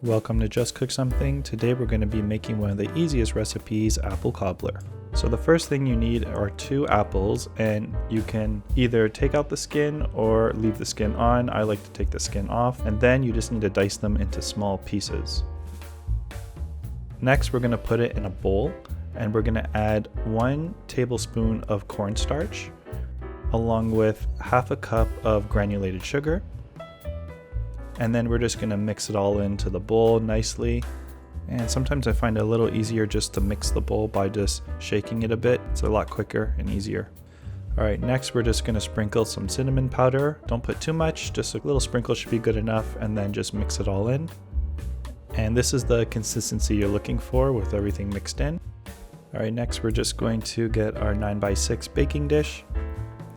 Welcome to Just Cook Something. Today we're going to be making one of the easiest recipes, apple cobbler. So the first thing you need are 2 apples, and you can either take out the skin or leave the skin on. I like to take the skin off, and then you just need to dice them into small pieces. Next we're going to put it in a bowl, and we're going to add 1 tablespoon of cornstarch along with half a cup of granulated sugar. And then we're just going to mix it all into the bowl nicely. And sometimes I find it a little easier just to mix the bowl by just shaking it a bit. It's a lot quicker and easier. Alright, next we're just going to sprinkle some cinnamon powder. Don't put too much, just a little sprinkle should be good enough, and then just mix it all in. And this is the consistency you're looking for with everything mixed in. Alright, next we're just going to get our 9x6 baking dish.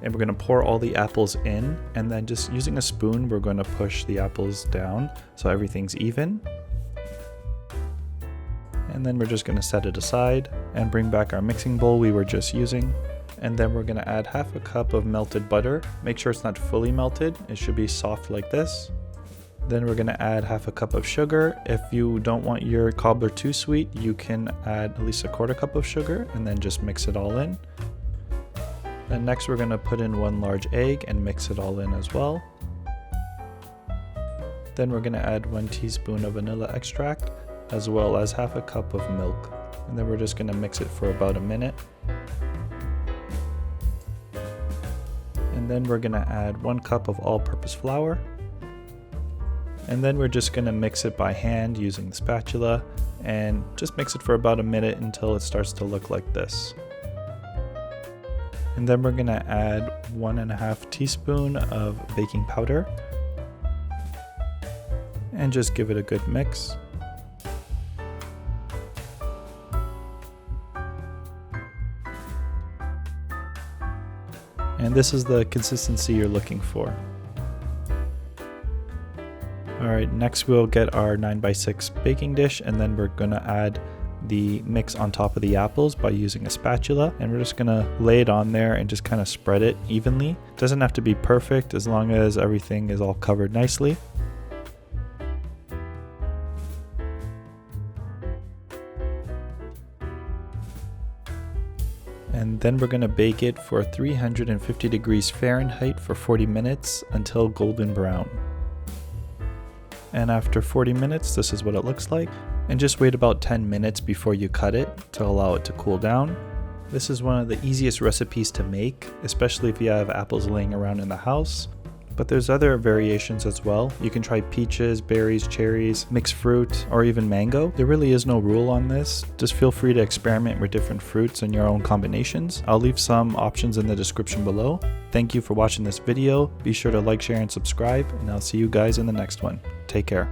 And we're going to pour all the apples in, and then just using a spoon we're going to push the apples down so everything's even. And then we're just going to set it aside and bring back our mixing bowl we were just using. And then we're going to add half a cup of melted butter. Make sure it's not fully melted, it should be soft like this. Then we're going to add half a cup of sugar. If you don't want your cobbler too sweet, you can add at least a 1/4 cup of sugar and then just mix it all in. And next we're going to put in 1 large egg and mix it all in as well. Then we're going to add 1 teaspoon of vanilla extract as well as half a cup of milk. And then we're just going to mix it for about a minute. And then we're going to add 1 cup of all-purpose flour. And then we're just going to mix it by hand using the spatula and just mix it for about a minute until it starts to look like this. And then we're going to add 1.5 teaspoon of baking powder and just give it a good mix. And this is the consistency you're looking for. Alright, next we'll get our 9x6 baking dish, and then we're going to add the mix on top of the apples by using a spatula, and we're just gonna lay it on there and just kind of spread it evenly. It doesn't have to be perfect as long as everything is all covered nicely. And then we're gonna bake it for 350 degrees Fahrenheit for 40 minutes until golden brown. And after 40 minutes, this is what it looks like. And just wait about 10 minutes before you cut it to allow it to cool down. This is one of the easiest recipes to make, especially if you have apples laying around in the house. But there's other variations as well. You can try peaches, berries, cherries, mixed fruit, or even mango. There really is no rule on this. Just feel free to experiment with different fruits and your own combinations. I'll leave some options in the description below. Thank you for watching this video. Be sure to like, share, and subscribe, and I'll see you guys in the next one. Take care.